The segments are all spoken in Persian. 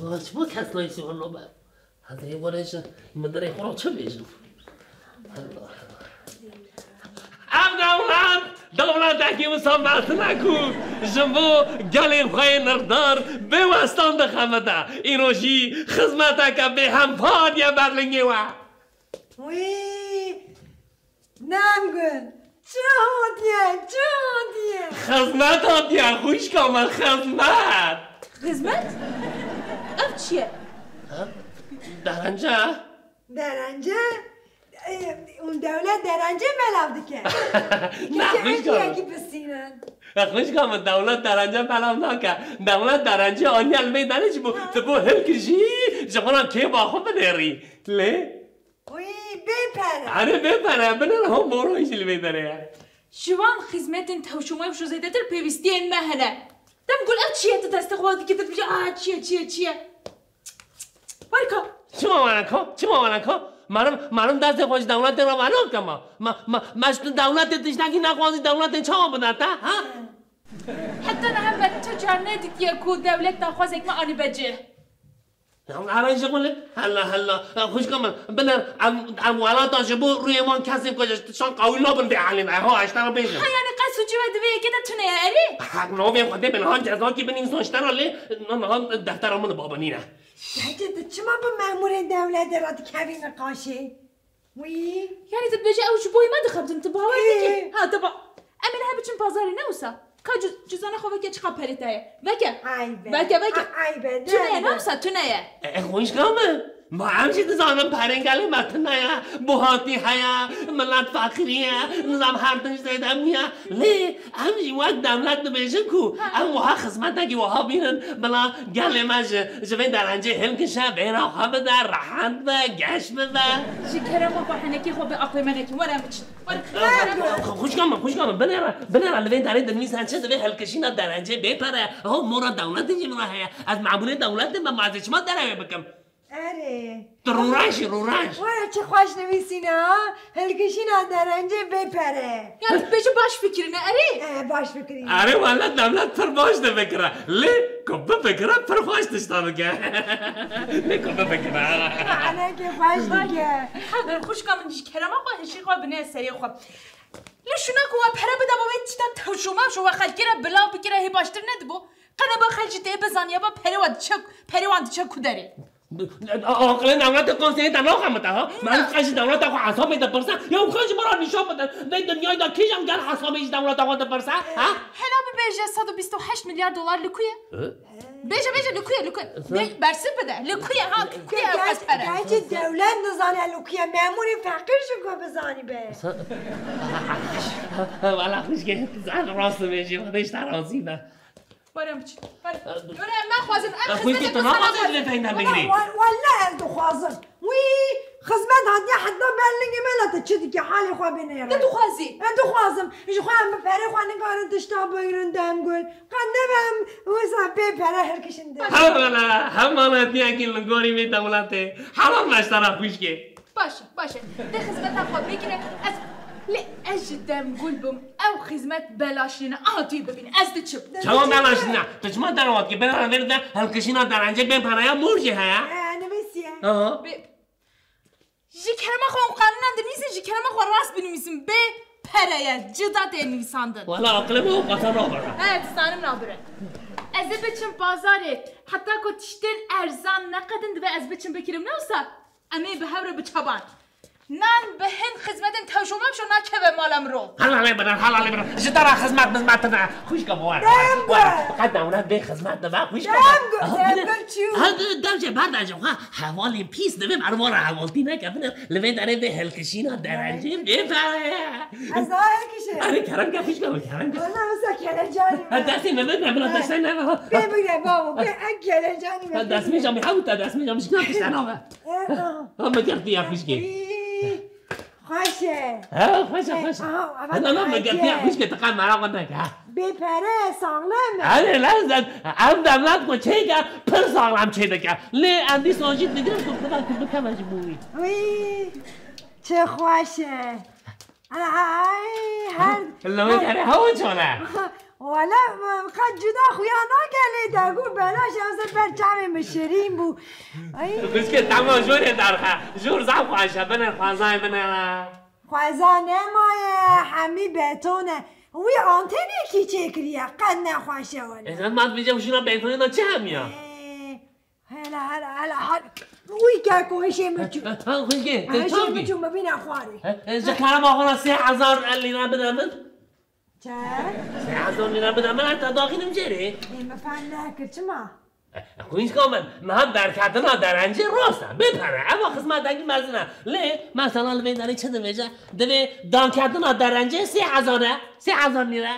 شما کس نایسی ونو با هذا ورش مدري خلاص شو بيجوا دولت اکی مسامحت نکو جنبو گلی خواه نردار به وستان دخمده اینوشی خدمت که به هم پادیا برلنگی و وی نمگن چه خدمت هاتیا خوش کامل خدمت اف چیه؟ درنجه اون دولت درنجه ملاو دکه نه خوش کامل خوش کامل دولت درنجه ملاو نکه دولت درنجه آنی علمه داره چی بو هل کشی جمعنا که با خود بداری لی؟ وی بپره آره بپره بنر هم برویش علمه داره شوان خدمتن توشومای شو زیده تر پیوستین مهنه دم گل اب چیه تو دست خودی که تبیشه چیه وارکا چما منکا منم دست خوش دولت را منو کما مش دولت تشنگی نخوازی دولت چما بداتا ها حتی نه هم تجارنه دیگه کو دولت نخواست اکما آنی بجه الان شغله هلا خوش کامل بنر اموالات شبو روی ما کسی کجاست شان قوی لابن به حالین ها اشترا بیشم یعنی قصو چی بده به که تونه اری حق نوبیم خود بنها جزا کی بنین سوشتر لی نه دفترمون بابا نینه یعنی چما با مأمور دولت رات کوین قاشه وی یعنی تو بجه او شبوی ما دخبتم تو باور دیگه ها تو با امین ها بچن بازاری نوسا که جزانه خوبه که چقدر پریتایه وکه تونه خوش کامل ما همچی دزانم پرنگلی متنه بوهاتی هیا ملت فقریه نظام هردنش زیدم نیا لی همچی وقت دولت نبیشن کو ام وها خدمت نگی وها بینن بلا گلی ما جوین درنجه هل کشه بین آخوا بده رحند به گشت بده شکرم با بحنکی خوب به اقلی منکی ورم خوش کامل بنر لوین داره دنمی سنچه دوی هلکشینا درنجه بپره ها مورا دولت جمعه هیا از معمول دولت من معزش ما داره بکم اره رورش وره چه خوش نویسینه ها هلکشین درنجه بپره یعنی بجو باش فکرینه اره باش فکرینه اره والا دولت پر باش ده فکره لی کبه فکره پر خوش دشتانو که لی کبه فکره معنی که خوش دیگه حقا خوش کامن دیش کرم آقا هشی خواه بنه سری خواه لشونه که پره بده با باید چیتا توشومه شو و خلکی را بلا بگیره هی باشتر ندبو قنه با خلجی ده بزانیه با پره وان چه کداری آقل دولت کنسیه تنها خمته ها من خش دولت آقا حساب میده پرسه یا خش برا نشان بده در دنیای دا کیشم گر حسابش دولت آقا ده پرسه ها هلا ببیجه 128 میلیارد دلار لکویه بیجه لکویه برسی بده لکویه ها لکویه از پره گرچه دولت نزانه لکویه معمولی فقیر شو بزانی به والا خوش که زن راست میشه خودش ترازی نه برم چی؟ من خوازم خویی تو نخوازم لفیندم بگیری والله دو خوازم وی خدمت هادی حتی بلنگی ملت چه دیگه حالی خواه بینیره دو خوازی دو خوازم ایش خواهم بپره خواه نگارن دشتا بایرن دم گل قنده بهم ویسا بپره هرکشن ده همانت نیاکی لنگاری می دولته حالا مشترا خوش که باشه ده خدمت خواه بگیره از لأجدم قلبهم أو خدمات بلاشنا توی ببینی از ده چه بود چما بلاشنا تو چما دروات که برن ورده هلکشینا درنجه بین پرایا مرجه ها نمیسیه جی کرما خواه قانون اندنیسه جی کرما خواه راست بنویسیم به پرایا جدا ده نویساندن والا عقل ما قطع نابره دستانم نابره از بچم بازاره حتی که تشتر ارزان نقدند و از بچم بکرم نوسا امی به هوره بچابان نان به هند خدمت توشومم شو نکه به مالم رو حالا برن جدارا خدمت نه خوش که بوار فقط دولت به خدمت نه خوش که دم چه برداشم حوالی پیس نمیم اروار حوالتی نکه لبین داره به هلکشینا درنجه بپره از ها هلکشه آره کرم که خوش که کرم که والا مثلا کلجانی دستی نبید دستی نبید ببینه بابا کلجانی دست میشم حوتا دست میشم شکنا پشتنامه همه کردی خوش که خوشه خوشه نه مگردی خوش که تقام مرا قد نکه بپره ساغلمه آره لازم ام دولت کو چه که پر ساغلم چه دکه لی اندی ساجید نگرم تو خدا که بکم اجبوری وی چه خوشه لما كان هو شونه ولا قد جدا خويا ناقلي داقو بلاش أصلا برجعمي مشرين بو بس كده تمام جوري دارها جور زعف عشان بنا خوازاي بنا خوازانه مايه همي بتونه وی آنتنی کی چکریه قد نخواشه ولی اذا ما تبيجي وشنا بيتوني دا چهميا هلا وی که کوهشه مچو ها خوشگه هشه مچو ببینم خواری زكرم آخونا 3000 ليرة بدمن چه؟ 3000 ليرة بدمن حتى داخل مجري این مفهم نکر چما؟ خویش کامل ما در کردن درنجه راسته بپره اما خدمت اگه مرزنه لی مثلا لبه داری چه دویجه دوی دان کردن درنجه 3000 لیره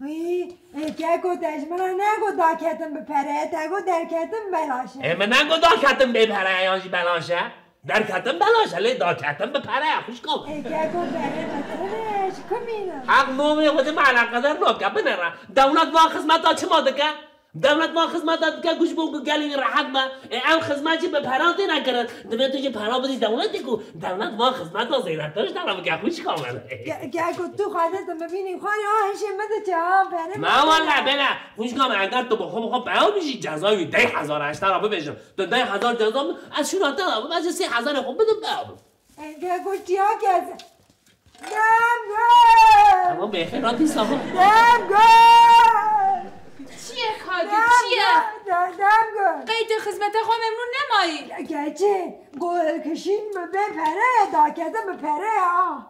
وی که گو دشمنه نگو دا کتن بپره تگو در کتن بلاشه من نگو دا کردن بپره یانجی بلاشه در کردن بلاشه لی دا کردن بپره خوش کامل که گو بره بطرش کمینه حق نومه خود معلق قدر نوکه بنره دولت با خدمت ها چه ماده که دولت ما خدمت داد که گوش بگو گلی راحت با ام خدمتی به پرانتی نکرد دوی تو چه پرا بدی دولتی کو دولت ما خدمت ها زیرت داشت دارم که خوش کامل که تو خواهده ببینیم خواهی هشه مده چه ها بره ما والله بله خوش کامل اگر تو بخواه بیان میشی جزایی 10,000 اشتر رو ببیشم تو 10,000 جزا از شروع تا بعد 30,000 خوب بدم بیان که گوشتی ها کسه دم اما بخیراتی ساخت چیه کادو چیه؟ دم قید خدمت خواه ممنون نمایی گچه گل کشین بپره داکته بپره ها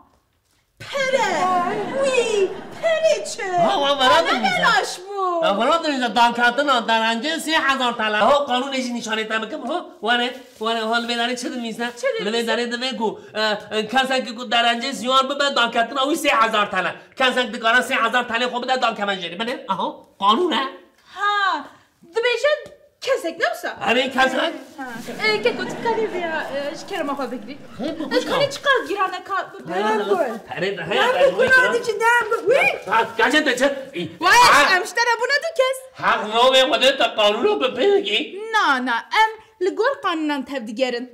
پره وی پره چه؟ ها نلاش بود اولا دونیزا دان کردن درنجه 30,000 طلا ها قانونش نشانه تمکم ها وانه حال بداره چه دمیسه؟ لبه داره دوگو کسان که درنجه زیان ببه دان کردن اوی 30,000 طلا کسان که دکارن 30,000 طلا خوب بده دان کمنجری بله آها قانونه ها دویشن کسک نوسا آره کسان که گفت کاری بیا شکر ما خواه بگیری کنی چقدر گیرانه کار پره ده دم کنادی چه دم وی گچه ده چه وای امشتره بونه دو کس حق نومه خوده تا قانون رو بپیگی نه ام لگور قانونان تبدیگرن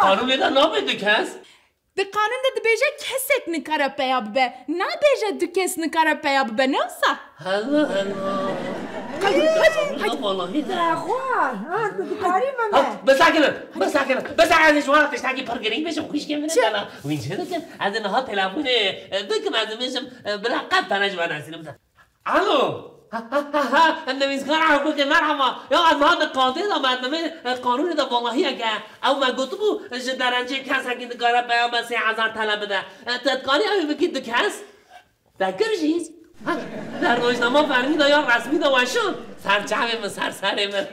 قانون ده نامه دو کس به قانون ده بیجه کسک نکاره پیا ببه نه بیجه دو کس نکاره پیا ببه نوسا هلا والله خواه ها تو کاری من بس ازش وانا تشتاقی پرگرینگ بشم خوش که منه دلا وین چه دکن از اینها تلفون دکن از میشم بلقب تنج و نسیل بزن الو النویزگار عربو که مرحبا یا از ما قاضی دا برنامه قانون دا والله که او ما گفتو بو درنجه کس هکی دکاره بیان به 30,000 طلب بده تدکانی اوی بکی دکس دکرشیز در روزنامه فرمید یا رسمی دا وشون سرچه من سرسره من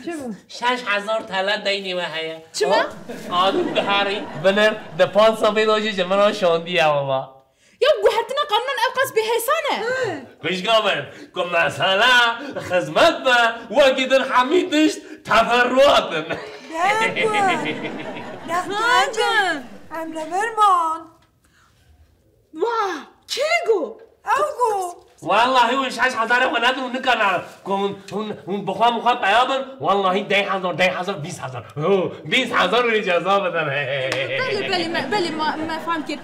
چه بود؟ 6,000 طلب دینی و هیا چما؟ قانون به هری بنر ده 5 سال داشتی جمعنا شاندی اما یا گوهرتنا قانون اوقاس به حسانه کش گامن که مثلا خدمت با وقتی در حمیدش تفرعاتن دم امره برمان واه کی گو؟ او گو والله اون 6,000 و ندارو نکنه اون بخواه بیابن والله 10,000 20,000 رو جزا بدن بله ما فهم کرد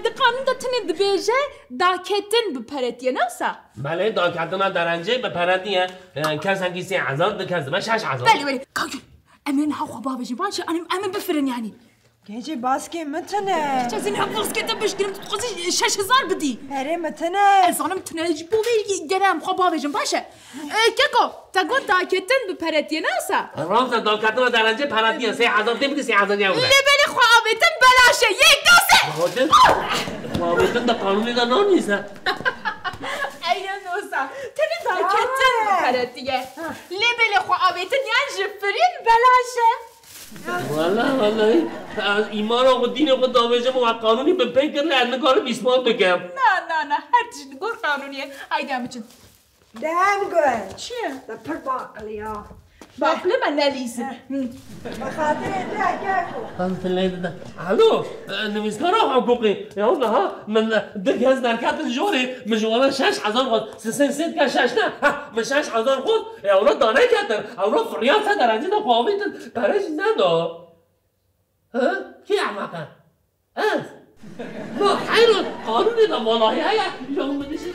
ده قانون ده تنه ده بیجه داکتن بپرتیه نوسا بله داکتن درنجه بپردیه کس هنگی 30,000 ده کس من 6,000 بله کاکل امین ها خواه بابجی بانشه امین بفرن یعنی گیجی باز که متنه چه از این حفظ که تبش گرم تقصی 6,000 بدی پره متنه از آنم تنه بوی گرم خواه بابجم باشه ککو تا گون داکتن بپرتیه نوسا راست داکتن درنجه پردیه 3,000 ده 3,000 یه بوده لبنی خواه آبیتن بلاشه یک دوسته خوابیتن ده قانونی ده نان نیسته اینا نوسا تنه داکتن بپرتیه لبنی خواه آبیتن یعنی جفرین بلاشه والله ایمان و دین خود داویجم و قانونی به پیکر لعنه کار بیسمان بگم نه هر چیز گور قانونیه هایده همه چیز دم گل چیه؟ ده پر باقلی ها باقلی من نلیسه بخاطر ده که الو نویسکار حقوقی یا نه من دک از درکت جوری مجوالا 6,000 خود سنت که 6 نه من 6,000 خود اونا دانه کردن اونا فریاد درنجه ده خوابیدن پرش ندار ها کی احمقه ما خیر قانونی دا والله یا یوم بدیشی